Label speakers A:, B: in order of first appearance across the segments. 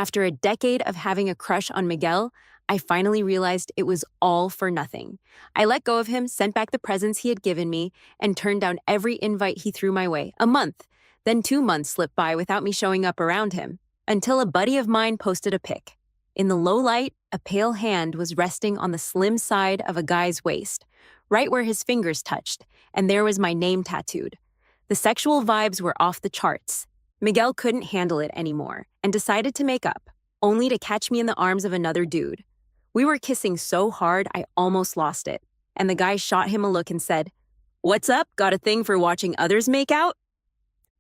A: After a decade of having a crush on Miguel, I finally realized it was all for nothing. I let go of him, sent back the presents he had given me, and turned down every invite he threw my way. A month. Then 2 months slipped by without me showing up around him, until a buddy of mine posted a pic. In the low light, a pale hand was resting on the slim side of a guy's waist, right where his fingers touched, and there was my name tattooed. The sexual vibes were off the charts. Miguel couldn't handle it anymore and decided to make up, only to catch me in the arms of another dude. We were kissing so hard I almost lost it, and the guy shot him a look and said, "What's up? Got a thing for watching others make out?"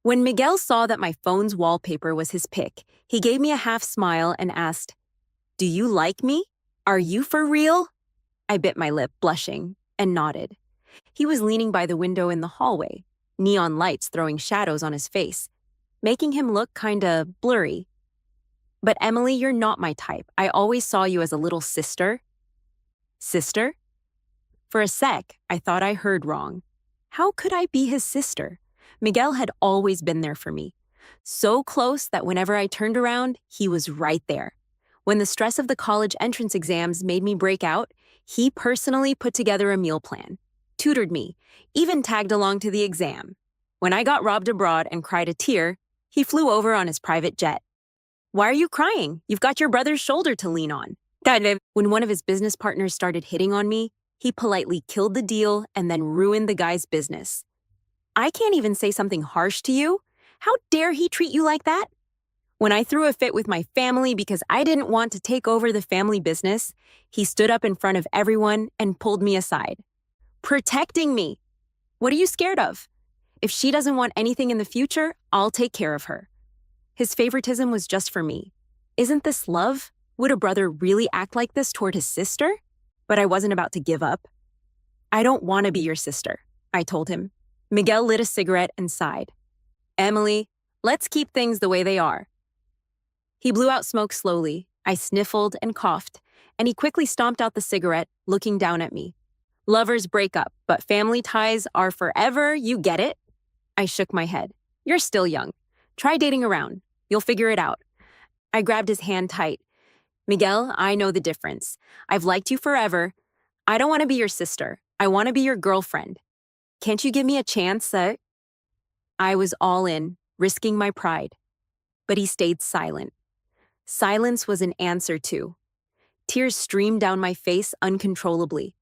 A: When Miguel saw that my phone's wallpaper was his pic, he gave me a half smile and asked, "Do you like me? Are you for real?" I bit my lip, blushing, and nodded. He was leaning by the window in the hallway, neon lights throwing shadows on his face, making him look kinda blurry. "But Emily, you're not my type. I always saw you as a little sister." Sister? For a sec, I thought I heard wrong. How could I be his sister? Miguel had always been there for me. So close that whenever I turned around, he was right there. When the stress of the college entrance exams made me break out, he personally put together a meal plan, tutored me, even tagged along to the exam. When I got robbed abroad and cried a tear, he flew over on his private jet. "Why are you crying? You've got your brother's shoulder to lean on." When one of his business partners started hitting on me, he politely killed the deal and then ruined the guy's business. "I can't even say something harsh to you. How dare he treat you like that?" When I threw a fit with my family because I didn't want to take over the family business, he stood up in front of everyone and pulled me aside. "Protecting me. What are you scared of? If she doesn't want anything in the future, I'll take care of her." His favoritism was just for me. Isn't this love? Would a brother really act like this toward his sister? But I wasn't about to give up. "I don't want to be your sister," I told him. Miguel lit a cigarette and sighed. "Emily, let's keep things the way they are." He blew out smoke slowly. I sniffled and coughed, and he quickly stomped out the cigarette, looking down at me. "Lovers break up, but family ties are forever, you get it?" I shook my head. "You're still young. Try dating around. You'll figure it out." I grabbed his hand tight. "Miguel, I know the difference. I've liked you forever. I don't want to be your sister. I want to be your girlfriend. Can't you give me a chance?" I was all in, risking my pride. But he stayed silent. Silence was an answer too. Tears streamed down my face uncontrollably.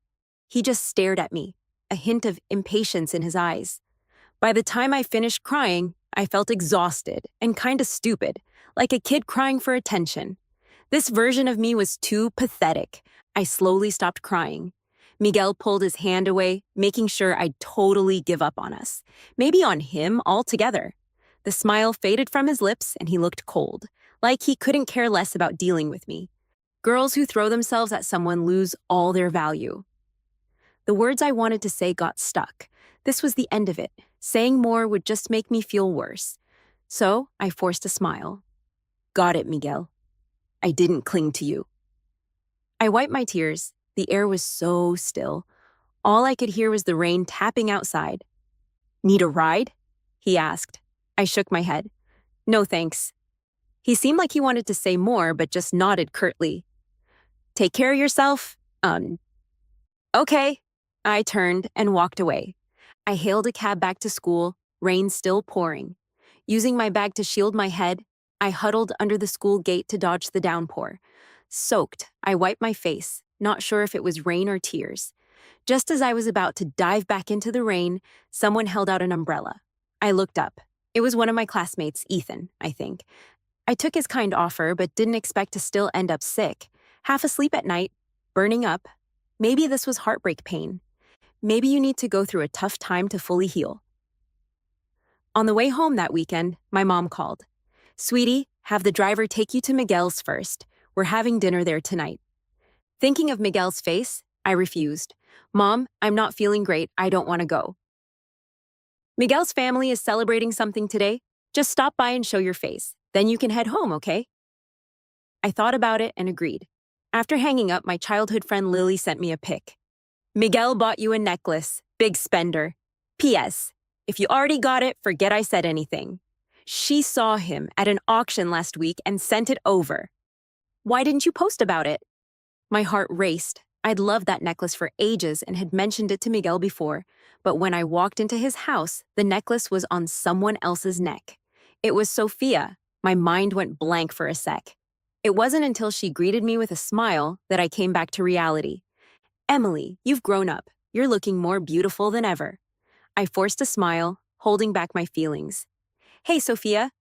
A: He just stared at me, a hint of impatience in his eyes. By the time I finished crying, I felt exhausted and kinda stupid, like a kid crying for attention. This version of me was too pathetic. I slowly stopped crying. Miguel pulled his hand away, making sure I'd totally give up on us. Maybe on him altogether. The smile faded from his lips and he looked cold, like he couldn't care less about dealing with me. Girls who throw themselves at someone lose all their value. The words I wanted to say got stuck. This was the end of it. Saying more would just make me feel worse. So I forced a smile. "Got it, Miguel. I didn't cling to you." I wiped my tears. The air was so still. All I could hear was the rain tapping outside. "Need a ride?" he asked. I shook my head. "No, thanks." He seemed like he wanted to say more, but just nodded curtly. "Take care of yourself." Okay. I turned and walked away. I hailed a cab back to school, rain still pouring. Using my bag to shield my head, I huddled under the school gate to dodge the downpour. Soaked, I wiped my face, not sure if it was rain or tears. Just as I was about to dive back into the rain, someone held out an umbrella. I looked up. It was one of my classmates, Ethan, I think. I took his kind offer, but didn't expect to still end up sick, half asleep at night, burning up. Maybe this was heartbreak pain. Maybe you need to go through a tough time to fully heal. On the way home that weekend, my mom called. "Sweetie, have the driver take you to Miguel's first. We're having dinner there tonight." Thinking of Miguel's face, I refused. "Mom, I'm not feeling great. I don't want to go." "Miguel's family is celebrating something today. Just stop by and show your face. Then you can head home, okay?" I thought about it and agreed. After hanging up, my childhood friend Lily sent me a pic. "Miguel bought you a necklace. Big spender. P.S. If you already got it, forget I said anything." She saw him at an auction last week and sent it over. Why didn't you post about it? My heart raced. I'd loved that necklace for ages and had mentioned it to Miguel before, but when I walked into his house, the necklace was on someone else's neck. It was Sophia. My mind went blank for a sec. It wasn't until she greeted me with a smile that I came back to reality. Emily, you've grown up. You're looking more beautiful than ever. I forced a smile, holding back my feelings. Hey, Sophia.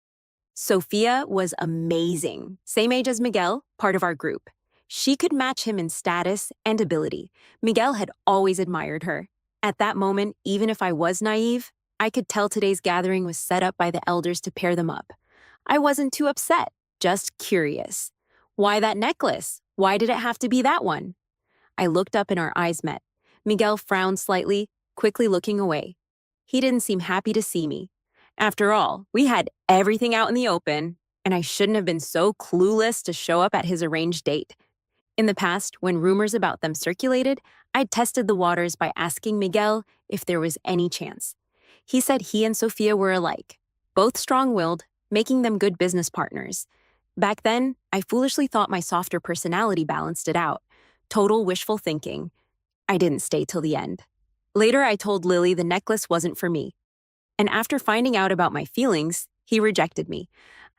A: Sophia was amazing. Same age as Miguel, part of our group. She could match him in status and ability. Miguel had always admired her. At that moment, even if I was naive, I could tell today's gathering was set up by the elders to pair them up. I wasn't too upset, just curious. Why that necklace? Why did it have to be that one? I looked up and our eyes met. Miguel frowned slightly, quickly looking away. He didn't seem happy to see me. After all, we had everything out in the open, and I shouldn't have been so clueless to show up at his arranged date. In the past, when rumors about them circulated, I'd tested the waters by asking Miguel if there was any chance. He said he and Sophia were alike, both strong-willed, making them good business partners. Back then, I foolishly thought my softer personality balanced it out. Total wishful thinking. I didn't stay till the end. Later, I told Lily the necklace wasn't for me. And after finding out about my feelings, he rejected me.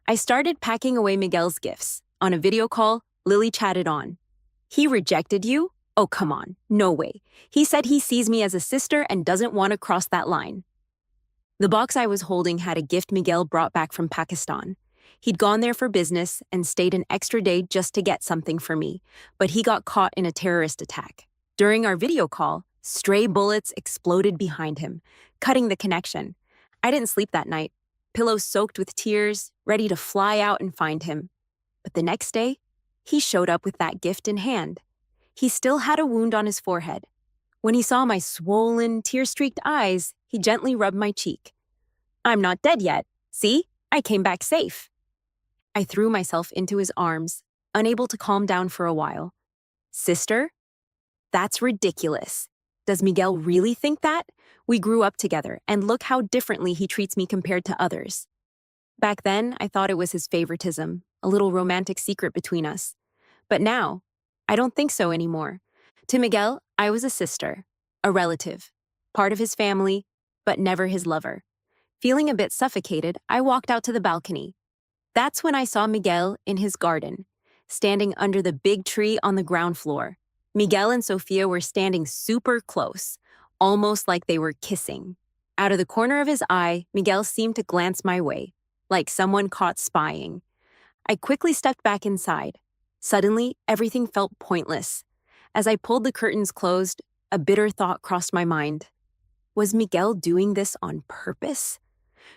A: I started packing away Miguel's gifts. On a video call, Lily chatted on. He rejected you? Oh, come on. No way. He said he sees me as a sister and doesn't want to cross that line. The box I was holding had a gift Miguel brought back from Pakistan. He'd gone there for business and stayed an extra day just to get something for me, but he got caught in a terrorist attack. During our video call, stray bullets exploded behind him, cutting the connection. I didn't sleep that night, pillows soaked with tears, ready to fly out and find him. But the next day, he showed up with that gift in hand. He still had a wound on his forehead. When he saw my swollen, tear-streaked eyes, he gently rubbed my cheek. I'm not dead yet. See? I came back safe. I threw myself into his arms, unable to calm down for a while. Sister? That's ridiculous. Does Miguel really think that? We grew up together, and look how differently he treats me compared to others. Back then, I thought it was his favoritism, a little romantic secret between us. But now, I don't think so anymore. To Miguel, I was a sister, a relative, part of his family, but never his lover. Feeling a bit suffocated, I walked out to the balcony. That's when I saw Miguel in his garden, standing under the big tree on the ground floor. Miguel and Sophia were standing super close, almost like they were kissing. Out of the corner of his eye, Miguel seemed to glance my way, like someone caught spying. I quickly stepped back inside. Suddenly, everything felt pointless. As I pulled the curtains closed, a bitter thought crossed my mind. Was Miguel doing this on purpose?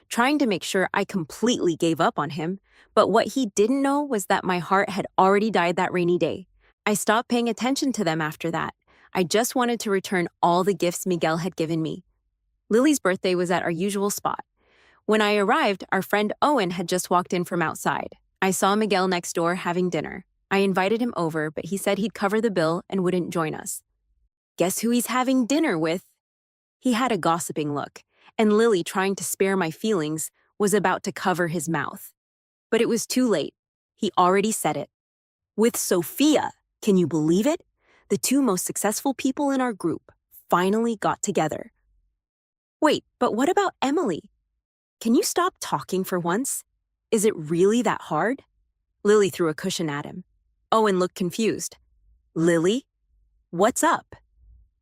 A: Trying to make sure I completely gave up on him, but what he didn't know was that my heart had already died that rainy day. I stopped paying attention to them after that. I just wanted to return all the gifts Miguel had given me. Lily's birthday was at our usual spot. When I arrived, our friend Owen had just walked in from outside. I saw Miguel next door having dinner. I invited him over, but he said he'd cover the bill and wouldn't join us. Guess who he's having dinner with? He had a gossiping look, and Lily, trying to spare my feelings, was about to cover his mouth. But it was too late. He already said it. With Sophia. Can you believe it? The two most successful people in our group finally got together. Wait, but what about Emily? Can you stop talking for once? Is it really that hard? Lily threw a cushion at him. Owen looked confused. Lily? What's up?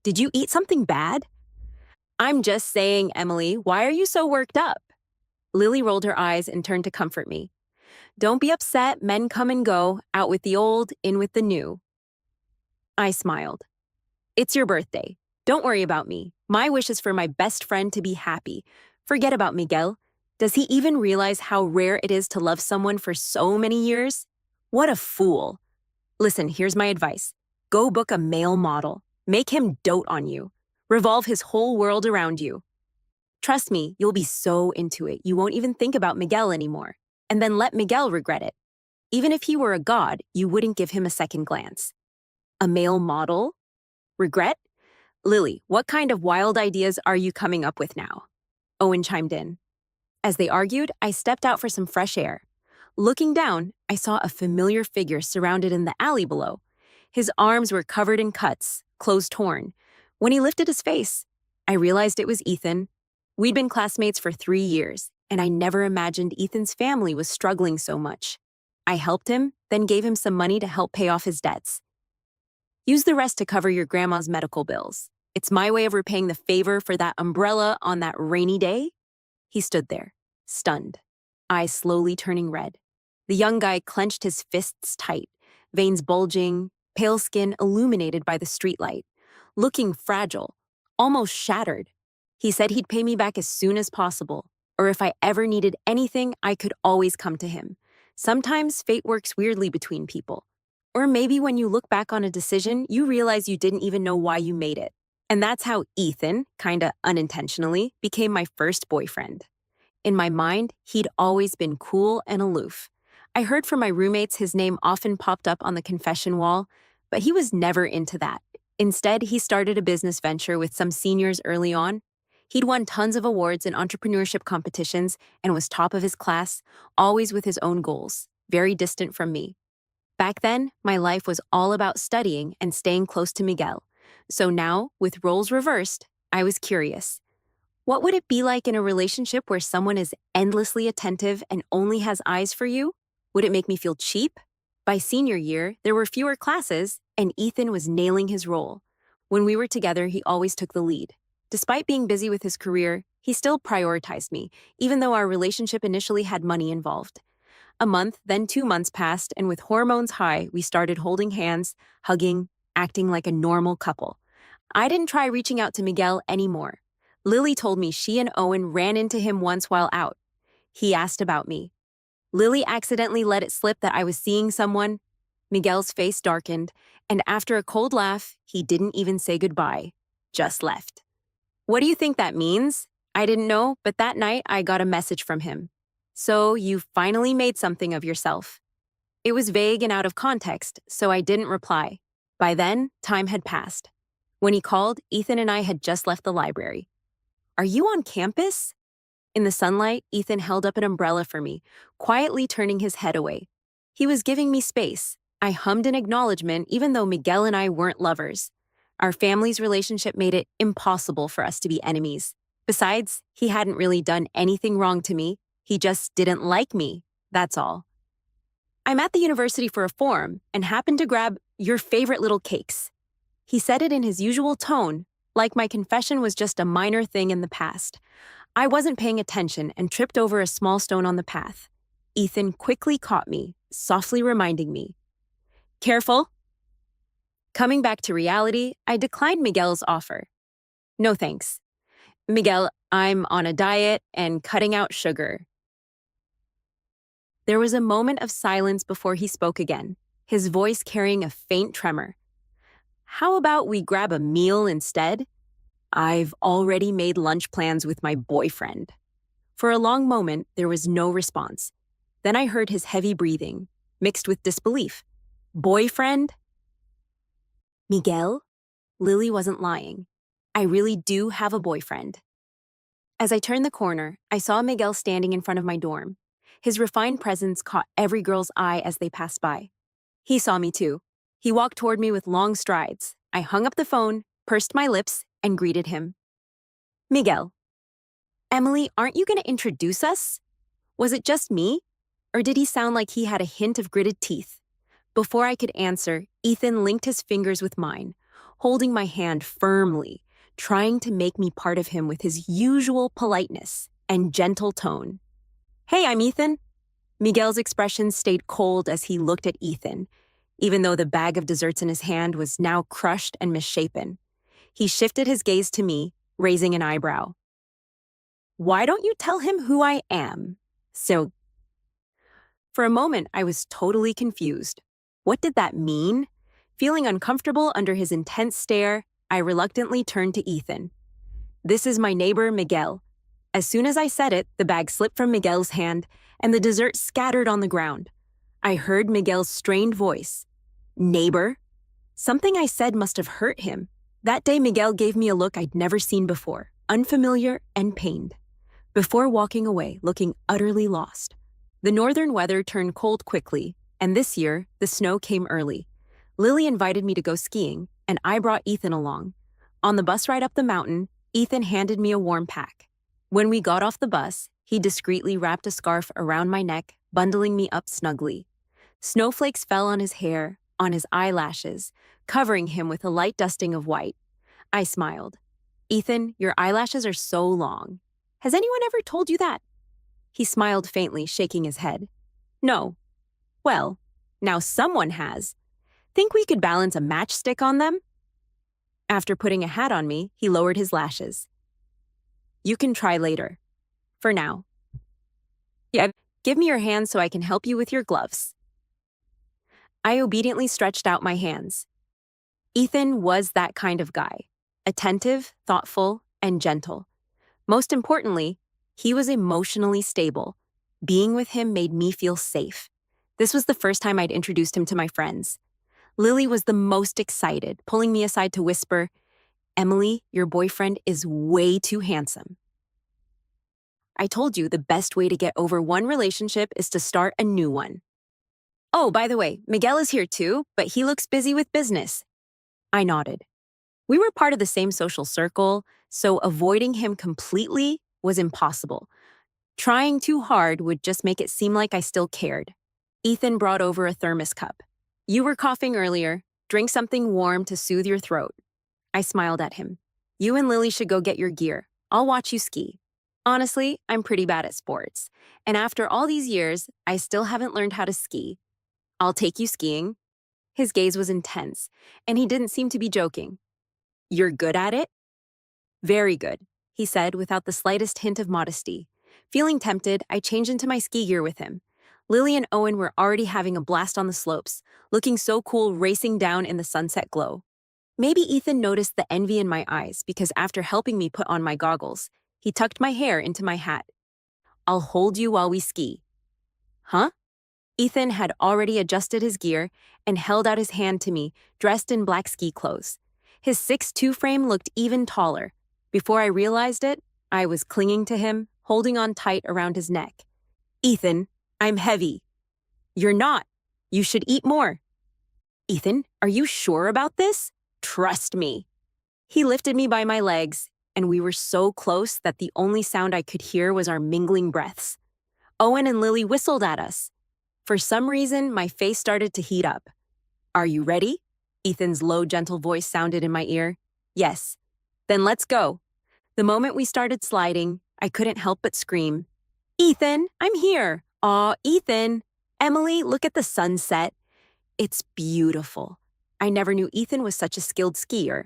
A: Did you eat something bad? I'm just saying, Emily, why are you so worked up? Lily rolled her eyes and turned to comfort me. Don't be upset, men come and go, out with the old, in with the new. I smiled. It's your birthday. Don't worry about me. My wish is for my best friend to be happy. Forget about Miguel. Does he even realize how rare it is to love someone for so many years? What a fool. Listen, here's my advice. Go book a male model. Make him dote on you. Revolve his whole world around you. Trust me, you'll be so into it, you won't even think about Miguel anymore. And then let Miguel regret it. Even if he were a god, you wouldn't give him a second glance. A male model? Regret? Lily, what kind of wild ideas are you coming up with now? Owen chimed in. As they argued, I stepped out for some fresh air. Looking down, I saw a familiar figure surrounded in the alley below. His arms were covered in cuts, clothes torn. When he lifted his face, I realized it was Ethan. We'd been classmates for 3 years, and I never imagined Ethan's family was struggling so much. I helped him, then gave him some money to help pay off his debts. Use the rest to cover your grandma's medical bills. It's my way of repaying the favor for that umbrella on that rainy day. He stood there, stunned, eyes slowly turning red. The young guy clenched his fists tight, veins bulging, pale skin illuminated by the streetlight, looking fragile, almost shattered. He said he'd pay me back as soon as possible, or if I ever needed anything, I could always come to him. Sometimes fate works weirdly between people. Or maybe when you look back on a decision, you realize you didn't even know why you made it. And that's how Ethan, kinda unintentionally, became my first boyfriend. In my mind, he'd always been cool and aloof. I heard from my roommates his name often popped up on the confession wall, but he was never into that. Instead, he started a business venture with some seniors early on. He'd won tons of awards in entrepreneurship competitions and was top of his class, always with his own goals, very distant from me. Back then, my life was all about studying and staying close to Miguel. So now, with roles reversed, I was curious. What would it be like in a relationship where someone is endlessly attentive and only has eyes for you? Would it make me feel cheap? By senior year, there were fewer classes, and Ethan was nailing his role. When we were together, he always took the lead. Despite being busy with his career, he still prioritized me, even though our relationship initially had money involved. A month, then 2 months passed, and with hormones high, we started holding hands, hugging, acting like a normal couple. I didn't try reaching out to Miguel anymore. Lily told me she and Owen ran into him once while out. He asked about me. Lily accidentally let it slip that I was seeing someone. Miguel's face darkened, and after a cold laugh, he didn't even say goodbye, just left. What do you think that means? I didn't know, but that night I got a message from him. So you finally made something of yourself. It was vague and out of context, so I didn't reply. By then, time had passed. When he called, Ethan and I had just left the library. Are you on campus? In the sunlight, Ethan held up an umbrella for me, quietly turning his head away. He was giving me space. I hummed an acknowledgement even though Miguel and I weren't lovers. Our family's relationship made it impossible for us to be enemies. Besides, he hadn't really done anything wrong to me. He just didn't like me, that's all. I'm at the university for a forum and happened to grab your favorite little cakes. He said it in his usual tone, like my confession was just a minor thing in the past. I wasn't paying attention and tripped over a small stone on the path. Ethan quickly caught me, softly reminding me. Careful. Coming back to reality, I declined Miguel's offer. No thanks. Miguel, I'm on a diet and cutting out sugar. There was a moment of silence before he spoke again, his voice carrying a faint tremor. How about we grab a meal instead? I've already made lunch plans with my boyfriend. For a long moment, there was no response. Then I heard his heavy breathing, mixed with disbelief. Boyfriend? Miguel? Lily wasn't lying. I really do have a boyfriend. As I turned the corner, I saw Miguel standing in front of my dorm. His refined presence caught every girl's eye as they passed by. He saw me too. He walked toward me with long strides. I hung up the phone, pursed my lips, and greeted him. Miguel. Emily, aren't you going to introduce us? Was it just me? Or did he sound like he had a hint of gritted teeth? Before I could answer, Ethan linked his fingers with mine, holding my hand firmly, trying to make me part of him with his usual politeness and gentle tone. Hey, I'm Ethan. Miguel's expression stayed cold as he looked at Ethan, even though the bag of desserts in his hand was now crushed and misshapen. He shifted his gaze to me, raising an eyebrow. Why don't you tell him who I am? So, for a moment, I was totally confused. What did that mean? Feeling uncomfortable under his intense stare, I reluctantly turned to Ethan. This is my neighbor, Miguel. As soon as I said it, the bag slipped from Miguel's hand, and the dessert scattered on the ground. I heard Miguel's strained voice. Neighbor? Something I said must have hurt him. That day, Miguel gave me a look I'd never seen before, unfamiliar and pained. before walking away looking utterly lost. The northern weather turned cold quickly, and this year, the snow came early. Lily invited me to go skiing, and I brought Ethan along. On the bus ride up the mountain, Ethan handed me a warm pack. When we got off the bus, he discreetly wrapped a scarf around my neck, bundling me up snugly. Snowflakes fell on his hair, on his eyelashes, covering him with a light dusting of white. I smiled. Ethan, your eyelashes are so long. Has anyone ever told you that? He smiled faintly, shaking his head. No. Well, now someone has. Think we could balance a matchstick on them? After putting a hat on me, he lowered his lashes. You can try later. For now. Yeah, give me your hands so I can help you with your gloves. I obediently stretched out my hands. Ethan was that kind of guy. Attentive, thoughtful, and gentle. Most importantly, he was emotionally stable. Being with him made me feel safe. This was the first time I'd introduced him to my friends. Lily was the most excited, pulling me aside to whisper, Emily, your boyfriend is way too handsome. I told you the best way to get over one relationship is to start a new one. Oh, by the way, Miguel is here too, but he looks busy with business. I nodded. We were part of the same social circle, so avoiding him completely was impossible. Trying too hard would just make it seem like I still cared. Ethan brought over a thermos cup. You were coughing earlier. Drink something warm to soothe your throat. I smiled at him. You and Lily should go get your gear. I'll watch you ski. Honestly, I'm pretty bad at sports. And after all these years, I still haven't learned how to ski. I'll take you skiing. His gaze was intense, and he didn't seem to be joking. You're good at it? Very good, he said without the slightest hint of modesty. Feeling tempted, I changed into my ski gear with him. Lily and Owen were already having a blast on the slopes, looking so cool racing down in the sunset glow. Maybe Ethan noticed the envy in my eyes because after helping me put on my goggles, he tucked my hair into my hat. I'll hold you while we ski. Huh? Ethan had already adjusted his gear and held out his hand to me, dressed in black ski clothes. His 6'2" frame looked even taller. Before I realized it, I was clinging to him, holding on tight around his neck. Ethan, I'm heavy. You're not. You should eat more. Ethan, are you sure about this? Trust me. He lifted me by my legs, and we were so close that the only sound I could hear was our mingling breaths. Owen and Lily whistled at us. For some reason, my face started to heat up. Are you ready? Ethan's low, gentle voice sounded in my ear. Yes. Then let's go. The moment we started sliding, I couldn't help but scream. Ethan, I'm here. Aw, Ethan. Emily, look at the sunset. It's beautiful. I never knew Ethan was such a skilled skier.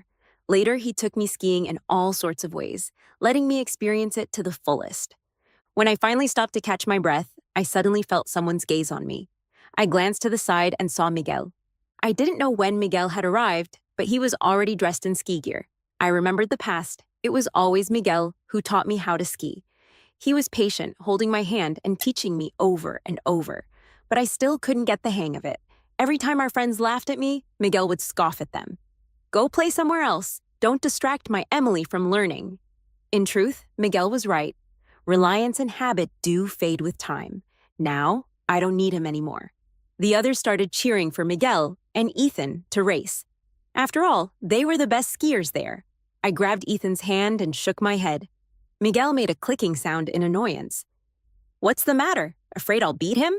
A: Later, he took me skiing in all sorts of ways, letting me experience it to the fullest. When I finally stopped to catch my breath, I suddenly felt someone's gaze on me. I glanced to the side and saw Miguel. I didn't know when Miguel had arrived, but he was already dressed in ski gear. I remembered the past. It was always Miguel who taught me how to ski. He was patient, holding my hand and teaching me over and over, but I still couldn't get the hang of it. Every time our friends laughed at me, Miguel would scoff at them. Go play somewhere else. Don't distract my Emily from learning. In truth, Miguel was right. Reliance and habit do fade with time. Now, I don't need him anymore. The others started cheering for Miguel and Ethan to race. After all, they were the best skiers there. I grabbed Ethan's hand and shook my head. Miguel made a clicking sound in annoyance. What's the matter? Afraid I'll beat him?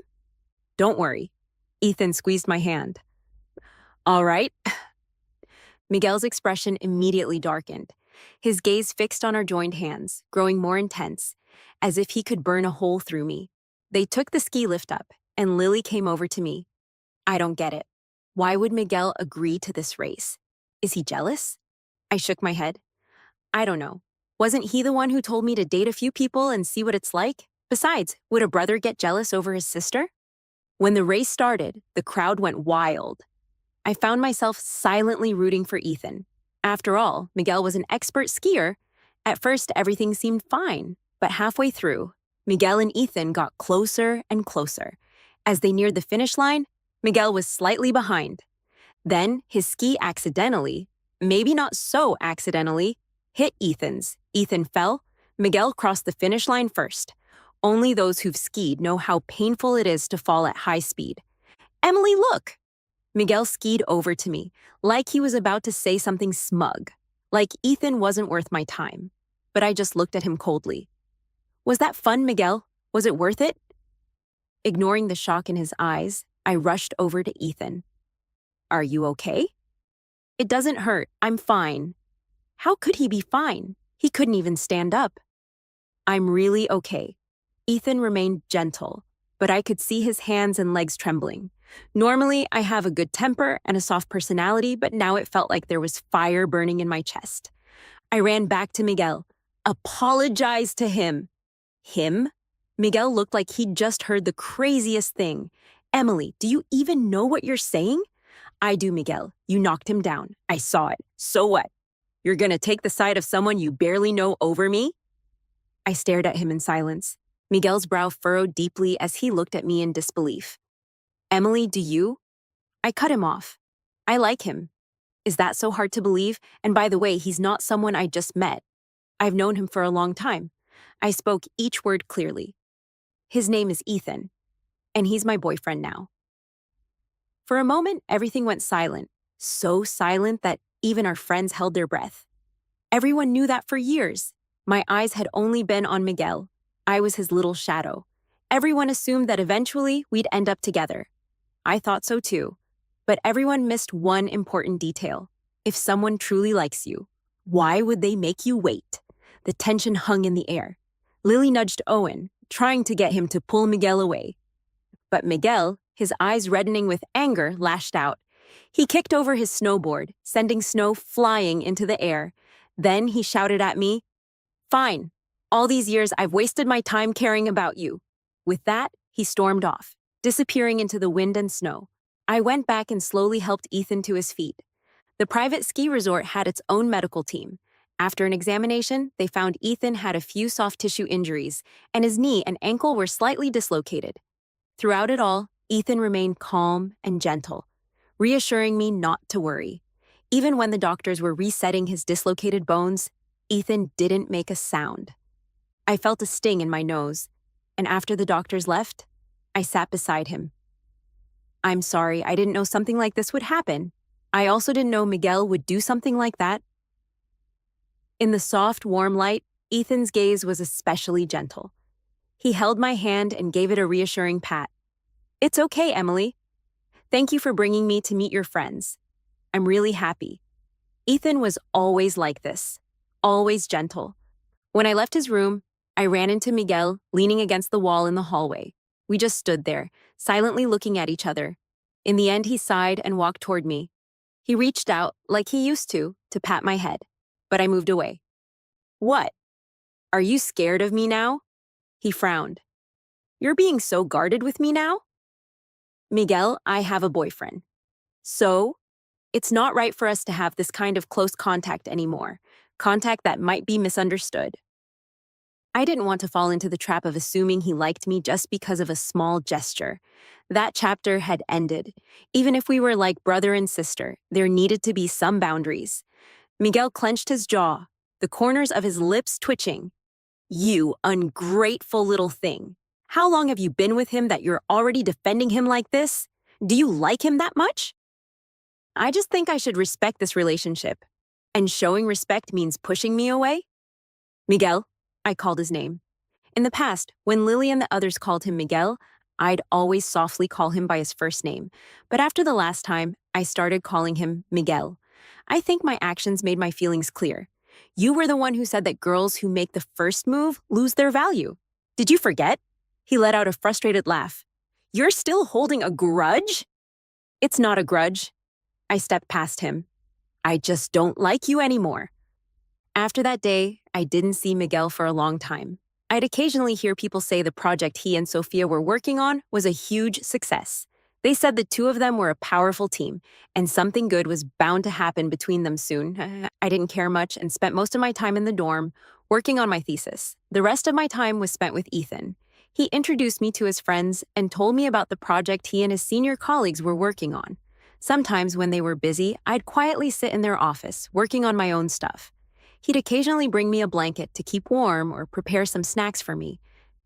A: Don't worry. Ethan squeezed my hand. All right. Miguel's expression immediately darkened. His gaze fixed on our joined hands, growing more intense, as if he could burn a hole through me. They took the ski lift up, and Lily came over to me. I don't get it. Why would Miguel agree to this race? Is he jealous? I shook my head. I don't know. Wasn't he the one who told me to date a few people and see what it's like? Besides, would a brother get jealous over his sister? When the race started, the crowd went wild. I found myself silently rooting for Ethan. After all, Miguel was an expert skier. At first, everything seemed fine, but halfway through, Miguel and Ethan got closer and closer. As they neared the finish line, Miguel was slightly behind. Then his ski accidentally, maybe not so accidentally, hit Ethan's. Ethan fell, Miguel crossed the finish line first. Only those who've skied know how painful it is to fall at high speed. Emily, look! Miguel skied over to me, like he was about to say something smug, like Ethan wasn't worth my time. But I just looked at him coldly. Was that fun, Miguel? Was it worth it? Ignoring the shock in his eyes, I rushed over to Ethan. Are you okay? It doesn't hurt. I'm fine. How could he be fine? He couldn't even stand up. I'm really okay. Ethan remained gentle, but I could see his hands and legs trembling. Normally, I have a good temper and a soft personality, but now it felt like there was fire burning in my chest. I ran back to Miguel. Apologized to him. Him? Miguel looked like he'd just heard the craziest thing. Emily, do you even know what you're saying? I do, Miguel. You knocked him down. I saw it. So what? You're gonna take the side of someone you barely know over me? I stared at him in silence. Miguel's brow furrowed deeply as he looked at me in disbelief. Emily, do you? I cut him off. I like him. Is that so hard to believe? And by the way, he's not someone I just met. I've known him for a long time. I spoke each word clearly. His name is Ethan, and he's my boyfriend now. For a moment, everything went silent, so silent that even our friends held their breath. Everyone knew that for years. My eyes had only been on Miguel. I was his little shadow. Everyone assumed that eventually we'd end up together. I thought so too. But everyone missed one important detail. If someone truly likes you, why would they make you wait? The tension hung in the air. Lily nudged Owen, trying to get him to pull Miguel away. But Miguel, his eyes reddening with anger, lashed out. He kicked over his snowboard, sending snow flying into the air. Then he shouted at me, "Fine. All these years I've wasted my time caring about you." With that, he stormed off, disappearing into the wind and snow. I went back and slowly helped Ethan to his feet. The private ski resort had its own medical team. After an examination, they found Ethan had a few soft tissue injuries, and his knee and ankle were slightly dislocated. Throughout it all, Ethan remained calm and gentle, reassuring me not to worry. Even when the doctors were resetting his dislocated bones, Ethan didn't make a sound. I felt a sting in my nose, and after the doctors left, I sat beside him. I'm sorry, I didn't know something like this would happen. I also didn't know Miguel would do something like that. In the soft, warm light, Ethan's gaze was especially gentle. He held my hand and gave it a reassuring pat. It's okay, Emily. Thank you for bringing me to meet your friends. I'm really happy. Ethan was always like this, always gentle. When I left his room, I ran into Miguel, leaning against the wall in the hallway. We just stood there, silently looking at each other. In the end, he sighed and walked toward me. He reached out, like he used to pat my head, but I moved away. What? Are you scared of me now? He frowned. You're being so guarded with me now? Miguel, I have a boyfriend. So, it's not right for us to have this kind of close contact anymore, contact that might be misunderstood. I didn't want to fall into the trap of assuming he liked me just because of a small gesture. That chapter had ended. Even if we were like brother and sister, there needed to be some boundaries. Miguel clenched his jaw, the corners of his lips twitching. You ungrateful little thing. How long have you been with him that you're already defending him like this? Do you like him that much? I just think I should respect this relationship. And showing respect means pushing me away? Miguel, I called his name. In the past, when Lily and the others called him Miguel, I'd always softly call him by his first name. But after the last time, I started calling him Miguel. I think my actions made my feelings clear. You were the one who said that girls who make the first move lose their value. Did you forget? He let out a frustrated laugh. You're still holding a grudge? It's not a grudge. I stepped past him. I just don't like you anymore. After that day, I didn't see Miguel for a long time. I'd occasionally hear people say the project he and Sophia were working on was a huge success. They said the two of them were a powerful team, and something good was bound to happen between them soon. I didn't care much and spent most of my time in the dorm, working on my thesis. The rest of my time was spent with Ethan. He introduced me to his friends and told me about the project he and his senior colleagues were working on. Sometimes when they were busy, I'd quietly sit in their office, working on my own stuff. He'd occasionally bring me a blanket to keep warm or prepare some snacks for me.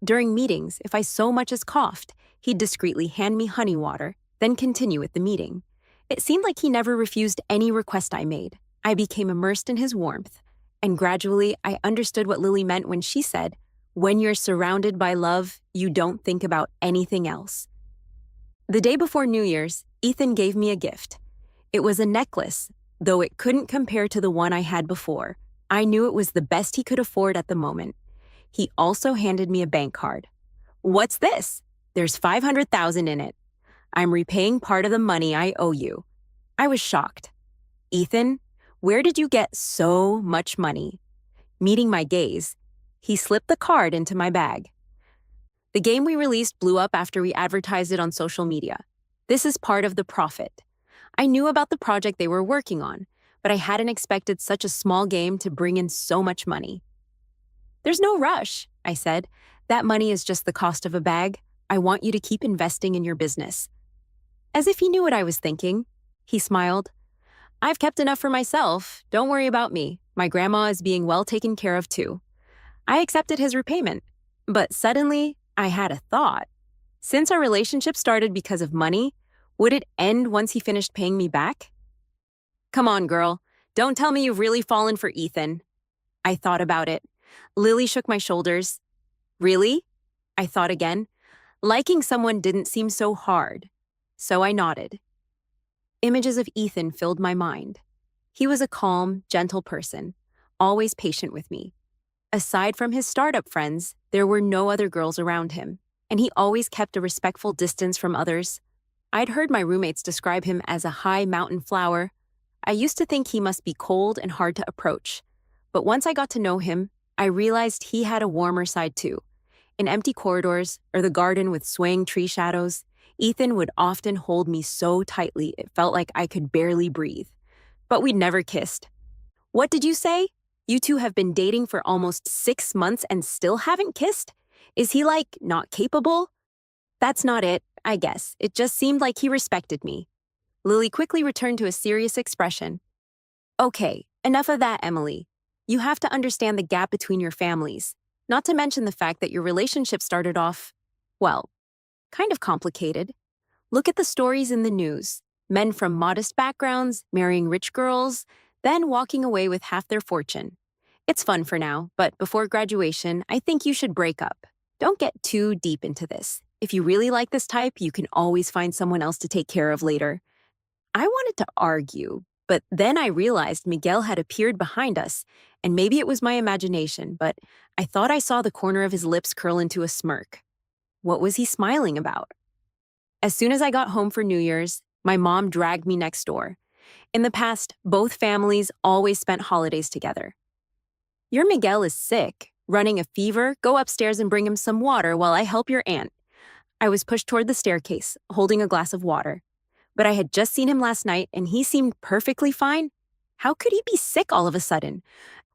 A: During meetings, if I so much as coughed, he'd discreetly hand me honey water, then continue with the meeting. It seemed like he never refused any request I made. I became immersed in his warmth, and gradually I understood what Lily meant when she said, "When you're surrounded by love, you don't think about anything else." The day before New Year's, Ethan gave me a gift. It was a necklace, though it couldn't compare to the one I had before. I knew it was the best he could afford at the moment. He also handed me a bank card. "What's this?" "There's 500,000 in it. I'm repaying part of the money I owe you." I was shocked. "Ethan, where did you get so much money?" Meeting my gaze, he slipped the card into my bag. The game we released blew up after we advertised it on social media. This is part of the profit. I knew about the project they were working on, but I hadn't expected such a small game to bring in so much money. "There's no rush," I said. "That money is just the cost of a bag. I want you to keep investing in your business." As if he knew what I was thinking, he smiled. "I've kept enough for myself. Don't worry about me. My grandma is being well taken care of too." I accepted his repayment. But suddenly, I had a thought. Since our relationship started because of money, would it end once he finished paying me back? "Come on, girl. Don't tell me you've really fallen for Ethan." I thought about it. Lily shook my shoulders. "Really?" I thought again. Liking someone didn't seem so hard. So I nodded. Images of Ethan filled my mind. He was a calm, gentle person, always patient with me. Aside from his startup friends, there were no other girls around him, and he always kept a respectful distance from others. I'd heard my roommates describe him as a high mountain flower. I used to think he must be cold and hard to approach, but once I got to know him, I realized he had a warmer side too. In empty corridors or the garden with swaying tree shadows, Ethan would often hold me so tightly it felt like I could barely breathe. But we'd never kissed. "What did you say? You two have been dating for almost 6 months and still haven't kissed? Is he, like, not capable?" "That's not it, I guess. It just seemed like he respected me." Lily quickly returned to a serious expression. "Okay, enough of that, Emily. You have to understand the gap between your families, not to mention the fact that your relationship started off, well, kind of complicated. Look at the stories in the news. Men from modest backgrounds, marrying rich girls, then walking away with half their fortune. It's fun for now, but before graduation, I think you should break up. Don't get too deep into this. If you really like this type, you can always find someone else to take care of later." I wanted to argue, but then I realized Miguel had appeared behind us, and maybe it was my imagination, but I thought I saw the corner of his lips curl into a smirk. What was he smiling about? As soon as I got home for New Year's, my mom dragged me next door. In the past, both families always spent holidays together. "Your Miguel is sick, running a fever. Go upstairs and bring him some water while I help your aunt." I was pushed toward the staircase, holding a glass of water. But I had just seen him last night, and he seemed perfectly fine. How could he be sick all of a sudden?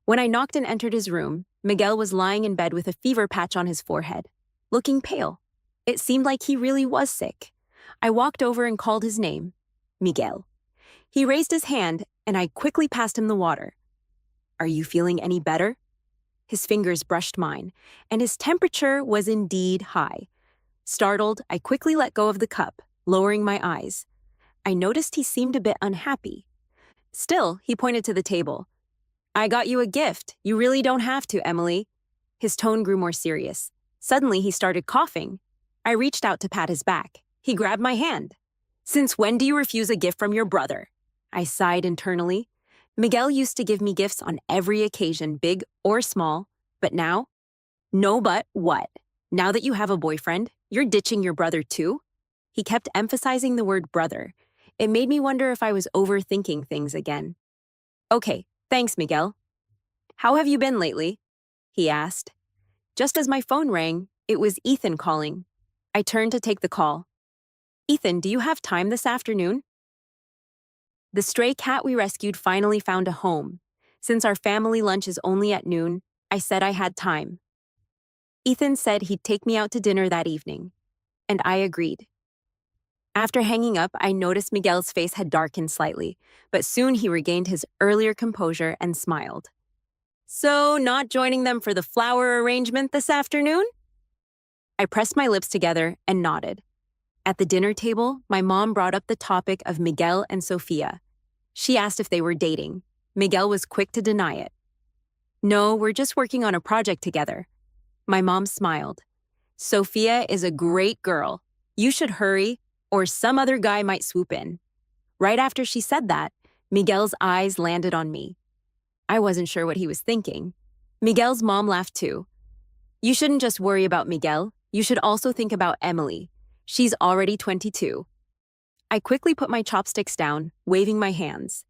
A: When I knocked and entered his room, Miguel was lying in bed with a fever patch on his forehead, looking pale. It seemed like he really was sick. I walked over and called his name, Miguel. He raised his hand, and I quickly passed him the water. "Are you feeling any better?" His fingers brushed mine, and his temperature was indeed high. Startled, I quickly let go of the cup, lowering my eyes. I noticed he seemed a bit unhappy. Still, he pointed to the table. "I got you a gift. You really don't have to, Emily." His tone grew more serious. Suddenly, he started coughing. I reached out to pat his back. He grabbed my hand. "Since when do you refuse a gift from your brother?" I sighed internally. Miguel used to give me gifts on every occasion, big or small, but now? "No, but what? Now that you have a boyfriend, you're ditching your brother too?" He kept emphasizing the word brother. It made me wonder if I was overthinking things again. "Okay, thanks, Miguel. How have you been lately?" he asked. Just as my phone rang, it was Ethan calling. I turned to take the call. "Ethan, do you have time this afternoon?" The stray cat we rescued finally found a home. Since our family lunch is only at noon, I said I had time. Ethan said he'd take me out to dinner that evening, and I agreed. After hanging up, I noticed Miguel's face had darkened slightly, but soon he regained his earlier composure and smiled. So, not joining them for the flower arrangement this afternoon? I pressed my lips together and nodded. At the dinner table, my mom brought up the topic of Miguel and Sophia. She asked if they were dating. Miguel was quick to deny it. No, we're just working on a project together. My mom smiled. Sophia is a great girl. You should hurry, or some other guy might swoop in. Right after she said that, Miguel's eyes landed on me. I wasn't sure what he was thinking. Miguel's mom laughed too. You shouldn't just worry about Miguel. You should also think about Emily. She's already 22. I quickly put my chopsticks down, waving my hands.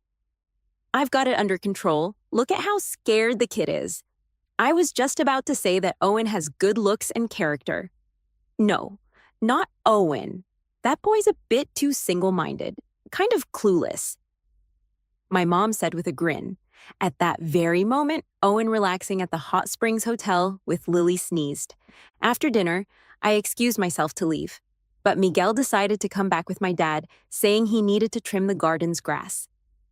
A: I've got it under control. Look at how scared the kid is. I was just about to say that Owen has good looks and character. No, not Owen. That boy's a bit too single-minded, kind of clueless. My mom said with a grin. At that very moment, Owen relaxing at the Hot Springs Hotel with Lily sneezed. After dinner, I excused myself to leave. But Miguel decided to come back with my dad, saying he needed to trim the garden's grass.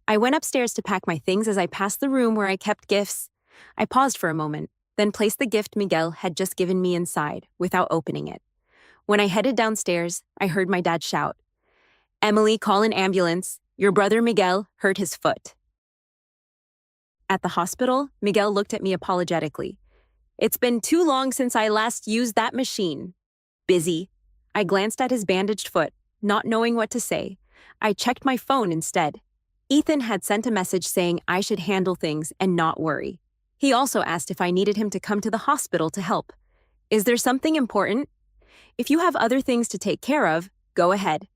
A: I went upstairs to pack my things as I passed the room where I kept gifts. I paused for a moment, then placed the gift Miguel had just given me inside, without opening it. When I headed downstairs, I heard my dad shout, "Emily, call an ambulance. Your brother Miguel hurt his foot." At the hospital, Miguel looked at me apologetically. "It's been too long since I last used that machine." Busy. I glanced at his bandaged foot, not knowing what to say. I checked my phone instead. Ethan had sent a message saying I should handle things and not worry. He also asked if I needed him to come to the hospital to help. "Is there something important?" "If you have other things to take care of, go ahead."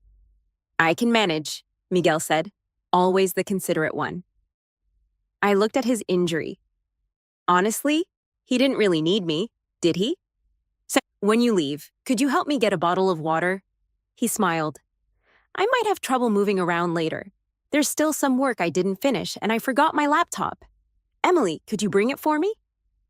A: "I can manage," Miguel said, always the considerate one. I looked at his injury. Honestly, he didn't really need me, did he? "So, when you leave, could you help me get a bottle of water?" He smiled. "I might have trouble moving around later. There's still some work I didn't finish, and I forgot my laptop. Emily, could you bring it for me?"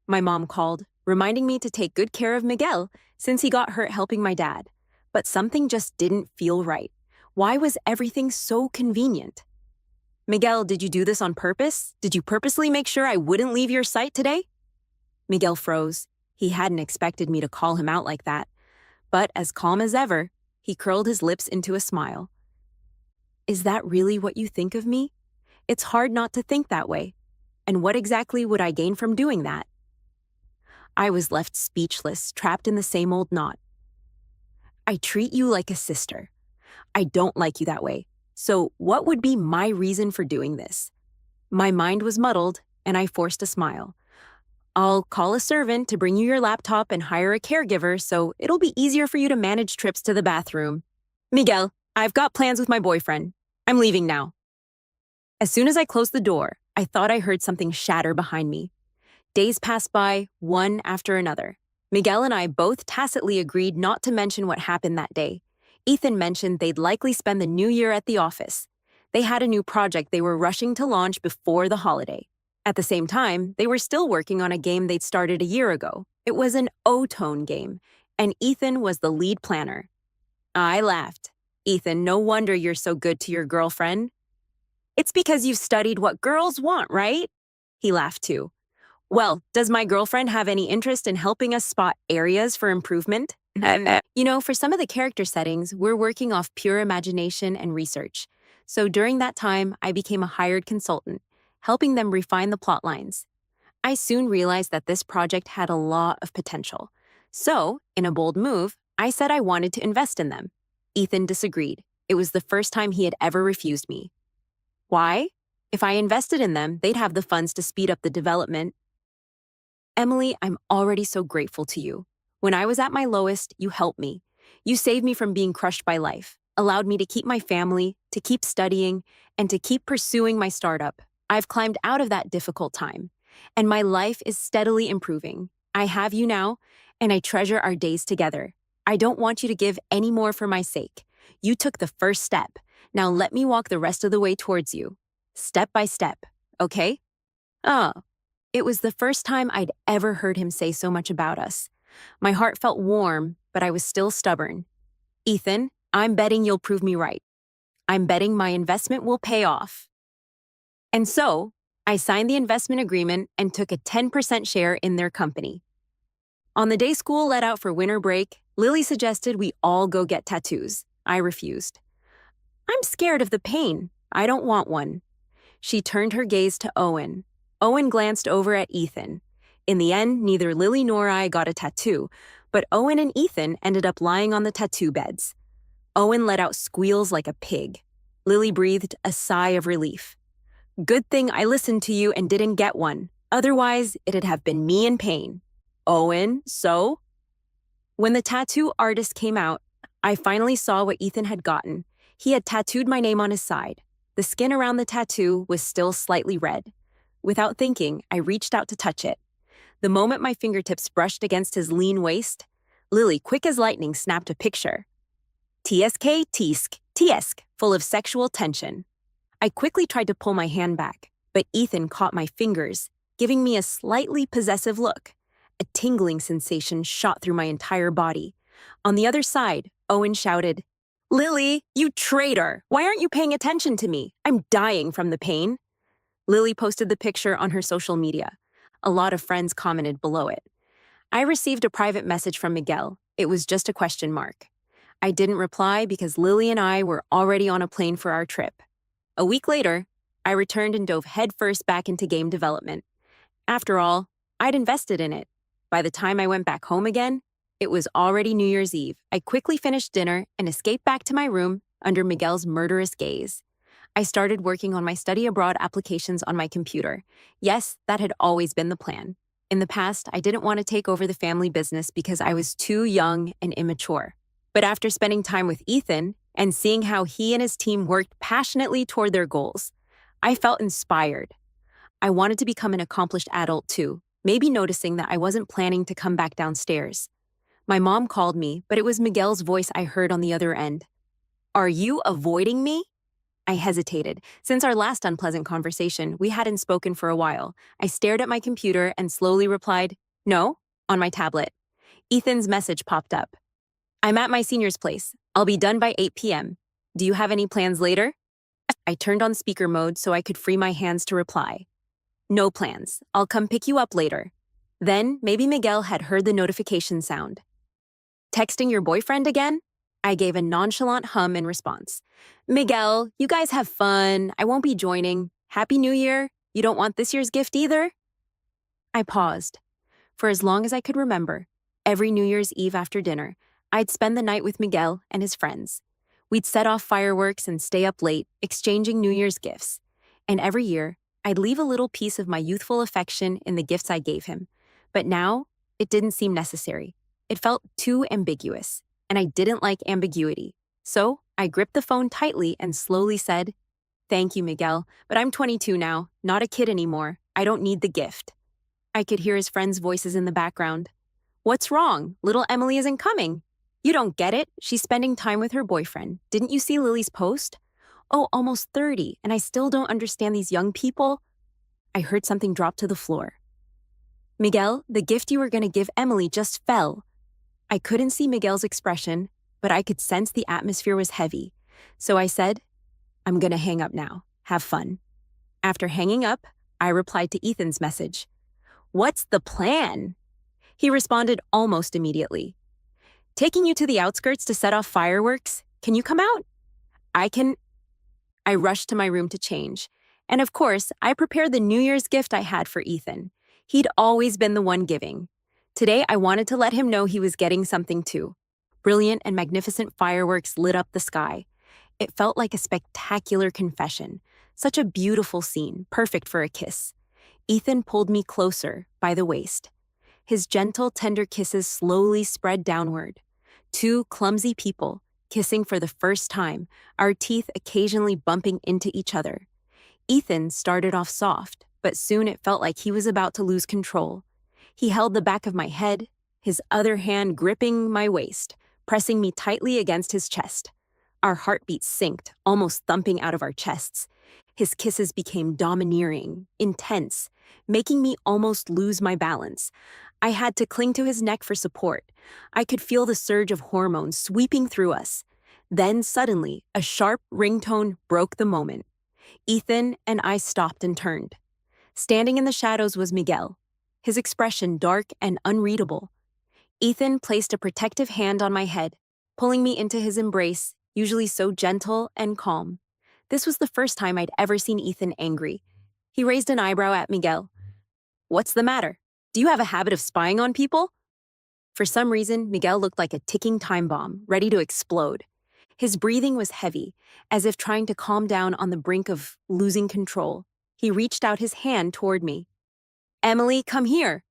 A: My mom called, reminding me to take good care of Miguel since he got hurt helping my dad. But something just didn't feel right. Why was everything so convenient? "Miguel, did you do this on purpose? Did you purposely make sure I wouldn't leave your sight today?" Miguel froze. He hadn't expected me to call him out like that. But as calm as ever, he curled his lips into a smile. "Is that really what you think of me? It's hard not to think that way. And what exactly would I gain from doing that?" I was left speechless, trapped in the same old knot. "I treat you like a sister. I don't like you that way. So what would be my reason for doing this?" My mind was muddled, and I forced a smile. "I'll call a servant to bring you your laptop and hire a caregiver so it'll be easier for you to manage trips to the bathroom. Miguel, I've got plans with my boyfriend. I'm leaving now." As soon as I closed the door, I thought I heard something shatter behind me. Days passed by, one after another. Miguel and I both tacitly agreed not to mention what happened that day. Ethan mentioned they'd likely spend the new year at the office. They had a new project they were rushing to launch before the holiday. At the same time, they were still working on a game they'd started a year ago. It was an O-tone game, and Ethan was the lead planner. I laughed. "Ethan, no wonder you're so good to your girlfriend." "It's because you've studied what girls want, right?" He laughed too. "Well, does my girlfriend have any interest in helping us spot areas for improvement?" For some of the character settings, we're working off pure imagination and research. So during that time, I became a hired consultant, helping them refine the plot lines. I soon realized that this project had a lot of potential. So, in a bold move, I said I wanted to invest in them. Ethan disagreed. It was the first time he had ever refused me. Why? If I invested in them, they'd have the funds to speed up the development. "Emily, I'm already so grateful to you. When I was at my lowest, you helped me. You saved me from being crushed by life, allowed me to keep my family, to keep studying, and to keep pursuing my startup. I've climbed out of that difficult time, and my life is steadily improving. I have you now, and I treasure our days together. I don't want you to give any more for my sake. You took the first step. Now let me walk the rest of the way towards you. Step by step, okay?" Oh, it was the first time I'd ever heard him say so much about us. My heart felt warm, but I was still stubborn. "Ethan, I'm betting you'll prove me right. I'm betting my investment will pay off." And so, I signed the investment agreement and took a 10% share in their company. On the day school let out for winter break, Lily suggested we all go get tattoos. I refused. I'm scared of the pain. I don't want one. She turned her gaze to Owen. Owen glanced over at Ethan. In the end, neither Lily nor I got a tattoo, but Owen and Ethan ended up lying on the tattoo beds. Owen let out squeals like a pig. Lily breathed a sigh of relief. Good thing I listened to you and didn't get one. Otherwise, it'd have been me in pain. Owen, so? When the tattoo artist came out, I finally saw what Ethan had gotten. He had tattooed my name on his side. The skin around the tattoo was still slightly red. Without thinking, I reached out to touch it. The moment my fingertips brushed against his lean waist, Lily, quick as lightning, snapped a picture. TSK, TSK, TSK, full of sexual tension. I quickly tried to pull my hand back, but Ethan caught my fingers, giving me a slightly possessive look. A tingling sensation shot through my entire body. On the other side, Owen shouted, Lily, you traitor! Why aren't you paying attention to me? I'm dying from the pain. Lily posted the picture on her social media. A lot of friends commented below it. I received a private message from Miguel. It was just a question mark. I didn't reply because Lily and I were already on a plane for our trip. A week later, I returned and dove headfirst back into game development. After all, I'd invested in it. By the time I went back home again, it was already New Year's Eve. I quickly finished dinner and escaped back to my room under Miguel's murderous gaze. I started working on my study abroad applications on my computer. Yes, that had always been the plan. In the past, I didn't want to take over the family business because I was too young and immature. But after spending time with Ethan and seeing how he and his team worked passionately toward their goals, I felt inspired. I wanted to become an accomplished adult too, maybe noticing that I wasn't planning to come back downstairs. My mom called me, but it was Miguel's voice I heard on the other end. Are you avoiding me? I hesitated. Since our last unpleasant conversation, we hadn't spoken for a while. I stared at my computer and slowly replied, No, on my tablet. Ethan's message popped up. I'm at my senior's place. I'll be done by 8 p.m. Do you have any plans later? I turned on speaker mode so I could free my hands to reply. No plans. I'll come pick you up later. Then, maybe Miguel had heard the notification sound. Texting your boyfriend again? I gave a nonchalant hum in response. Miguel, you guys have fun. I won't be joining. Happy New Year. You don't want this year's gift either? I paused. For as long as I could remember, every New Year's Eve after dinner, I'd spend the night with Miguel and his friends. We'd set off fireworks and stay up late, exchanging New Year's gifts. And every year, I'd leave a little piece of my youthful affection in the gifts I gave him. But now, it didn't seem necessary. It felt too ambiguous, and I didn't like ambiguity. So, I gripped the phone tightly and slowly said, Thank you, Miguel, but I'm 22 now, not a kid anymore. I don't need the gift. I could hear his friends' voices in the background. What's wrong? Little Emily isn't coming. You don't get it. She's spending time with her boyfriend. Didn't you see Lily's post? Oh, almost 30, and I still don't understand these young people. I heard something drop to the floor. Miguel, the gift you were going to give Emily just fell. I couldn't see Miguel's expression, but I could sense the atmosphere was heavy. So I said, I'm going to hang up now. Have fun. After hanging up, I replied to Ethan's message. What's the plan? He responded almost immediately. Taking you to the outskirts to set off fireworks. Can you come out? I can. I rushed to my room to change. And of course, I prepared the New Year's gift I had for Ethan. He'd always been the one giving. Today, I wanted to let him know he was getting something too. Brilliant and magnificent fireworks lit up the sky. It felt like a spectacular confession. Such a beautiful scene, perfect for a kiss. Ethan pulled me closer by the waist. His gentle, tender kisses slowly spread downward. Two clumsy people, kissing for the first time, our teeth occasionally bumping into each other. Ethan started off soft, but soon it felt like he was about to lose control. He held the back of my head, his other hand gripping my waist, pressing me tightly against his chest. Our heartbeats synced, almost thumping out of our chests. His kisses became domineering, intense, making me almost lose my balance. I had to cling to his neck for support. I could feel the surge of hormones sweeping through us. Then suddenly, a sharp ringtone broke the moment. Ethan and I stopped and turned. Standing in the shadows was Miguel, his expression dark and unreadable. Ethan placed a protective hand on my head, pulling me into his embrace, usually so gentle and calm. This was the first time I'd ever seen Ethan angry. He raised an eyebrow at Miguel. "What's the matter? Do you have a habit of spying on people?" For some reason, Miguel looked like a ticking time bomb, ready to explode. His breathing was heavy, as if trying to calm down on the brink of losing control. He reached out his hand toward me. "Emily, come here."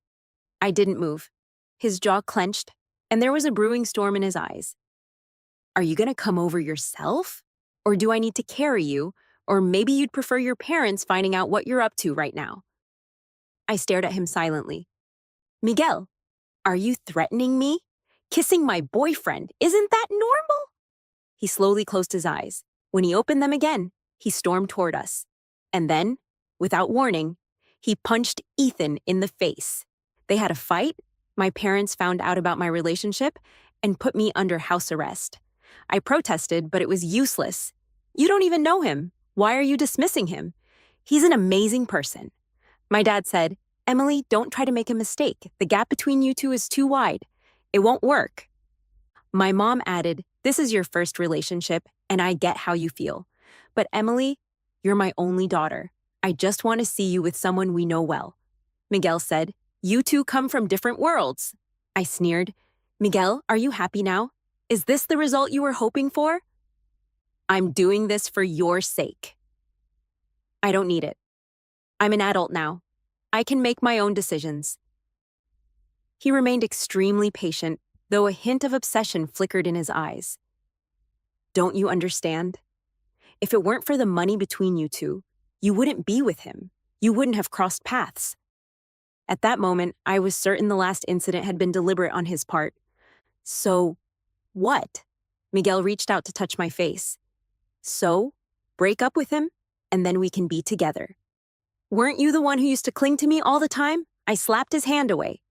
A: I didn't move. His jaw clenched, and there was a brewing storm in his eyes. "Are you gonna come over yourself? Or do I need to carry you? Or maybe you'd prefer your parents finding out what you're up to right now?" I stared at him silently. "Miguel, are you threatening me? Kissing my boyfriend, isn't that normal?" He slowly closed his eyes. When he opened them again, he stormed toward us. And then, without warning, he punched Ethan in the face. They had a fight, my parents found out about my relationship, and put me under house arrest. I protested, but it was useless. "You don't even know him. Why are you dismissing him? He's an amazing person." My dad said, "Emily, don't try to make a mistake. The gap between you two is too wide. It won't work." My mom added, "This is your first relationship, and I get how you feel. But Emily, you're my only daughter. I just want to see you with someone we know well." Miguel said, "You two come from different worlds." I sneered. "Miguel, are you happy now? Is this the result you were hoping for?" "I'm doing this for your sake." "I don't need it. I'm an adult now. I can make my own decisions." He remained extremely patient, though a hint of obsession flickered in his eyes. "Don't you understand? If it weren't for the money between you two, you wouldn't be with him. You wouldn't have crossed paths." At that moment, I was certain the last incident had been deliberate on his part. "So, what?" Miguel reached out to touch my face. "So, break up with him, and then we can be together." "Weren't you the one who used to cling to me all the time?" I slapped his hand away.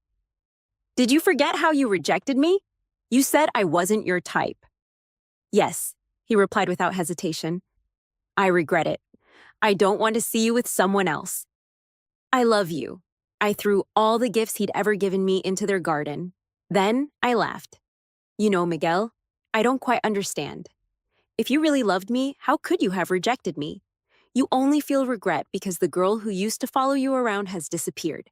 A: "Did you forget how you rejected me? You said I wasn't your type." "Yes," he replied without hesitation. "I regret it. I don't want to see you with someone else. I love you." I threw all the gifts he'd ever given me into their garden. Then I laughed. "You know, Miguel, I don't quite understand. If you really loved me, how could you have rejected me? You only feel regret because the girl who used to follow you around has disappeared.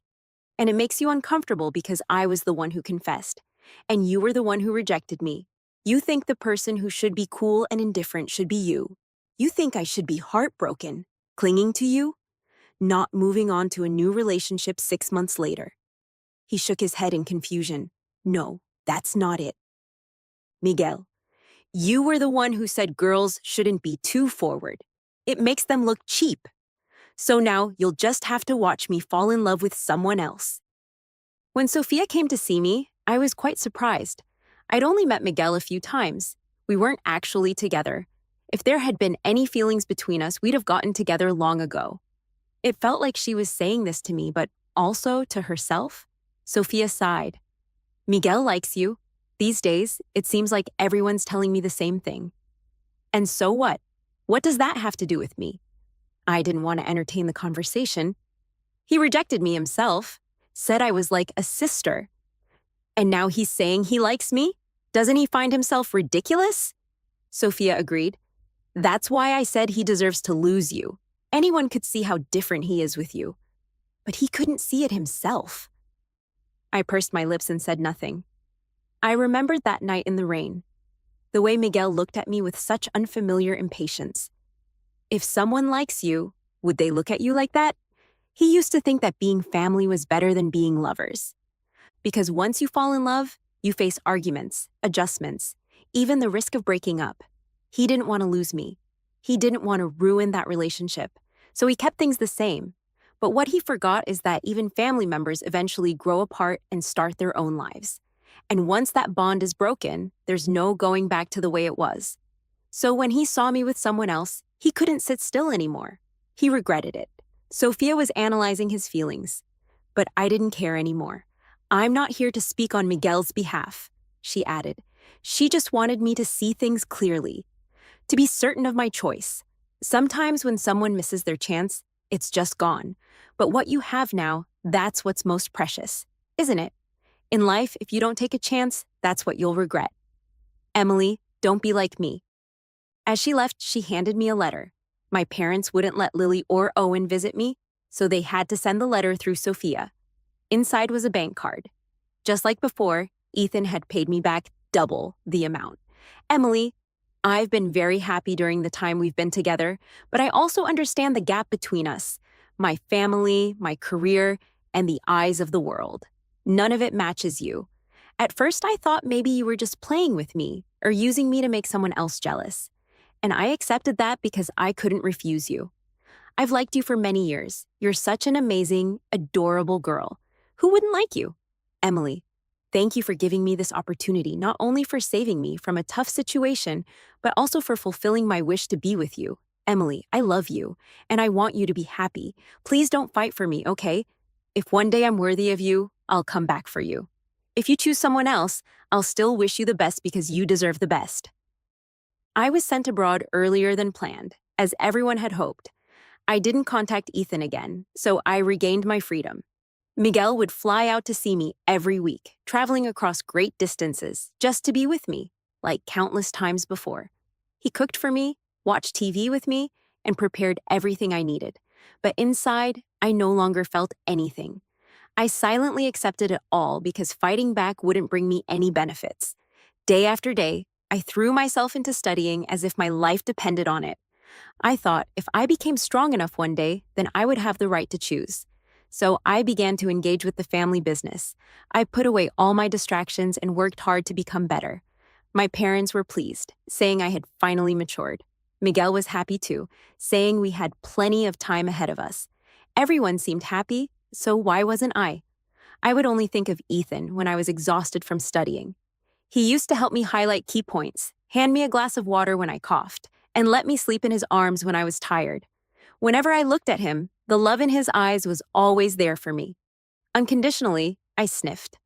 A: And it makes you uncomfortable because I was the one who confessed, and you were the one who rejected me. You think the person who should be cool and indifferent should be you. You think I should be heartbroken, clinging to you, not moving on to a new relationship 6 months later." He shook his head in confusion. "No, that's not it. Miguel, you were the one who said girls shouldn't be too forward. It makes them look cheap. So now you'll just have to watch me fall in love with someone else." When Sophia came to see me, I was quite surprised. I'd only met Miguel a few times. We weren't actually together. If there had been any feelings between us, we'd have gotten together long ago. It felt like she was saying this to me, but also to herself. Sophia sighed. "Miguel likes you. These days, it seems like everyone's telling me the same thing." "And so what? What does that have to do with me?" I didn't want to entertain the conversation. "He rejected me himself, said I was like a sister. And now he's saying he likes me? Doesn't he find himself ridiculous?" Sophia agreed. "That's why I said he deserves to lose you. Anyone could see how different he is with you. But he couldn't see it himself." I pursed my lips and said nothing. I remembered that night in the rain, the way Miguel looked at me with such unfamiliar impatience. If someone likes you, would they look at you like that? He used to think that being family was better than being lovers. Because once you fall in love, you face arguments, adjustments, even the risk of breaking up. He didn't want to lose me. He didn't want to ruin that relationship, so he kept things the same. But what he forgot is that even family members eventually grow apart and start their own lives. And once that bond is broken, there's no going back to the way it was. So when he saw me with someone else, he couldn't sit still anymore. He regretted it. Sophia was analyzing his feelings. But I didn't care anymore. "I'm not here to speak on Miguel's behalf," she added. She just wanted me to see things clearly, to be certain of my choice. Sometimes when someone misses their chance, It's just gone. But what you have now, that's what's most precious, isn't it? In life, if you don't take a chance, that's what you'll regret. Emily, don't be like me. As she left, she handed me a letter. My parents wouldn't let Lily or Owen visit me, so they had to send the letter through Sophia. Inside was a bank card. Just like before, Ethan had paid me back double the amount. Emily, I've been very happy during the time we've been together, but I also understand the gap between us. My family, my career, and the eyes of the world. None of it matches you. At first, I thought maybe you were just playing with me or using me to make someone else jealous. And I accepted that because I couldn't refuse you. I've liked you for many years. You're such an amazing, adorable girl. Who wouldn't like you? Emily, thank you for giving me this opportunity, not only for saving me from a tough situation, but also for fulfilling my wish to be with you. Emily, I love you, and I want you to be happy. Please don't fight for me, okay? If one day I'm worthy of you, I'll come back for you. If you choose someone else, I'll still wish you the best because you deserve the best. I was sent abroad earlier than planned, as everyone had hoped. I didn't contact Ethan again, so I regained my freedom. Miguel would fly out to see me every week, traveling across great distances just to be with me, like countless times before. He cooked for me, watched TV with me, and prepared everything I needed. But inside, I no longer felt anything. I silently accepted it all because fighting back wouldn't bring me any benefits. Day after day, I threw myself into studying as if my life depended on it. I thought if I became strong enough one day, then I would have the right to choose. So I began to engage with the family business. I put away all my distractions and worked hard to become better. My parents were pleased, saying I had finally matured. Miguel was happy too, saying we had plenty of time ahead of us. Everyone seemed happy, so why wasn't I? I would only think of Ethan when I was exhausted from studying. He used to help me highlight key points, hand me a glass of water when I coughed, and let me sleep in his arms when I was tired. Whenever I looked at him, the love in his eyes was always there for me. Unconditionally, I sniffed.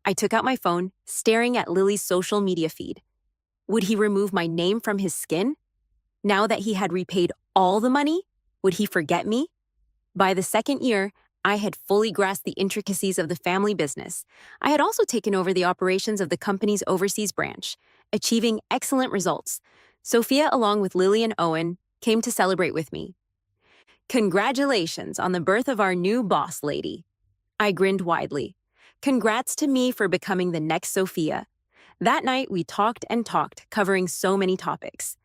A: I took out my phone, staring at Lily's social media feed. Would he remove my name from his skin? Now that he had repaid all the money, would he forget me? By the second year, I had fully grasped the intricacies of the family business. I had also taken over the operations of the company's overseas branch, achieving excellent results. Sophia, along with Lily and Owen, came to celebrate with me. Congratulations on the birth of our new boss lady. I grinned widely. Congrats to me for becoming the next Sophia. That night, we talked and talked, covering so many topics.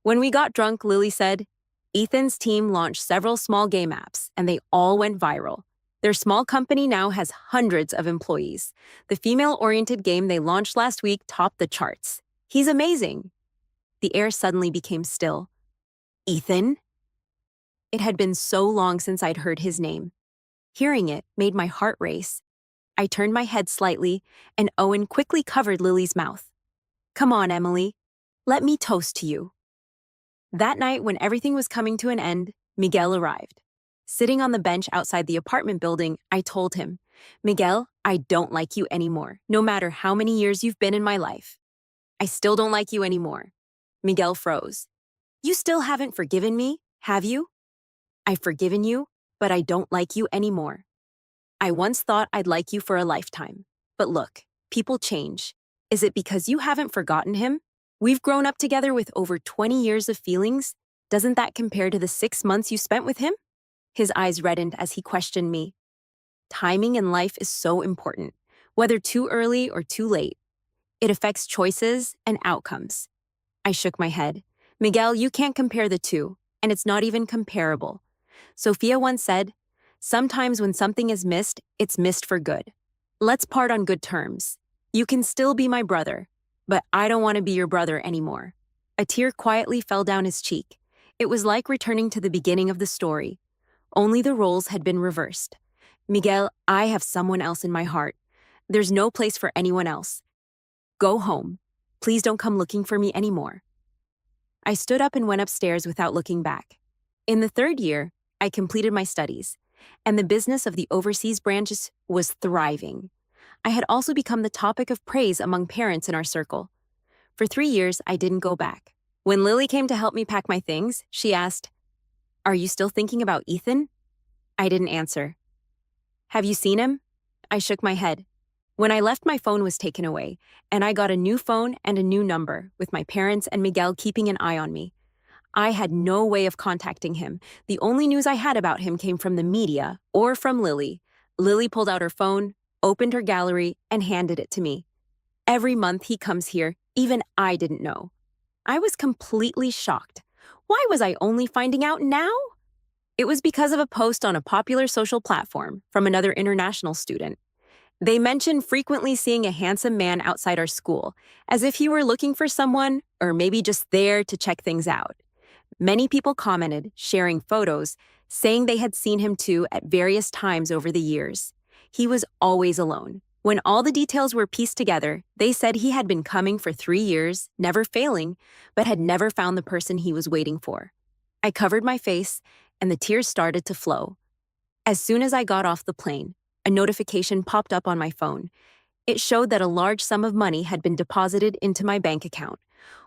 A: When we got drunk, Lily said, Ethan's team launched several small game apps, and they all went viral. Their small company now has hundreds of employees. The female-oriented game they launched last week topped the charts. He's amazing. The air suddenly became still. Ethan? It had been so long since I'd heard his name. Hearing it made my heart race. I turned my head slightly, and Owen quickly covered Lily's mouth. Come on, Emily. Let me toast to you. That night, when everything was coming to an end, Miguel arrived. Sitting on the bench outside the apartment building, I told him, Miguel, I don't like you anymore, no matter how many years you've been in my life. I still don't like you anymore. Miguel froze. You still haven't forgiven me, have you? I've forgiven you, but I don't like you anymore. I once thought I'd like you for a lifetime. But look, people change. Is it because you haven't forgotten him? We've grown up together with over 20 years of feelings. Doesn't that compare to the 6 months you spent with him? His eyes reddened as he questioned me. Timing in life is so important, whether too early or too late. It affects choices and outcomes. I shook my head. Miguel, you can't compare the two, and it's not even comparable. Sophia once said, sometimes when something is missed, it's missed for good. Let's part on good terms. You can still be my brother, but I don't want to be your brother anymore. A tear quietly fell down his cheek. It was like returning to the beginning of the story. Only the roles had been reversed. Miguel, I have someone else in my heart. There's no place for anyone else. Go home. Please don't come looking for me anymore. I stood up and went upstairs without looking back. In the 3rd year, I completed my studies, and the business of the overseas branches was thriving. I had also become the topic of praise among parents in our circle. For 3 years, I didn't go back. When Lily came to help me pack my things, she asked, Are you still thinking about Ethan? I didn't answer. Have you seen him? I shook my head. When I left, my phone was taken away, and I got a new phone and a new number, with my parents and Miguel keeping an eye on me. I had no way of contacting him. The only news I had about him came from the media or from Lily. Lily pulled out her phone, opened her gallery, and handed it to me. Every month he comes here, even I didn't know. I was completely shocked. Why was I only finding out now? It was because of a post on a popular social platform from another international student. They mentioned frequently seeing a handsome man outside our school, as if he were looking for someone or maybe just there to check things out. Many people commented, sharing photos, saying they had seen him too at various times over the years. He was always alone. When all the details were pieced together, they said he had been coming for 3 years, never failing, but had never found the person he was waiting for. I covered my face, and the tears started to flow. As soon as I got off the plane, a notification popped up on my phone. It showed that a large sum of money had been deposited into my bank account.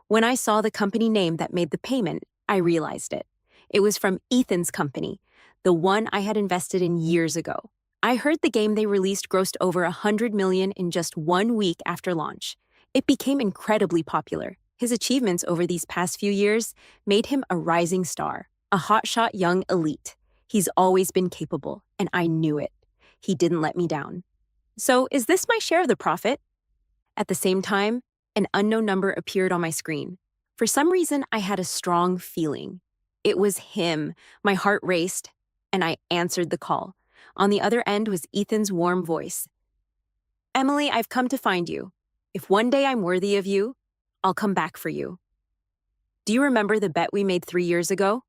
A: When I saw the company name that made the payment, I realized it. It was from Ethan's company, the one I had invested in years ago. I heard the game they released grossed over $100 million in just 1 week after launch. It became incredibly popular. His achievements over these past few years made him a rising star, a hotshot young elite. He's always been capable, and I knew it. He didn't let me down. So, is this my share of the profit? At the same time, an unknown number appeared on my screen. For some reason, I had a strong feeling. It was him. My heart raced, and I answered the call. On the other end was Ethan's warm voice. Emily, I've come to find you. If one day I'm worthy of you, I'll come back for you. Do you remember the bet we made 3 years ago?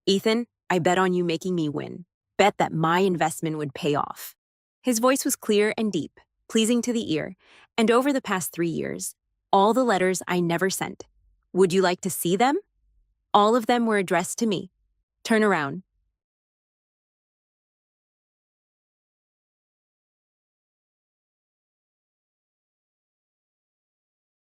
A: Ethan, I bet on you making me win. Bet that my investment would pay off. His voice was clear and deep, pleasing to the ear, and over the past 3 years, all the letters I never sent. Would you like to see them? All of them were addressed to me. Turn around.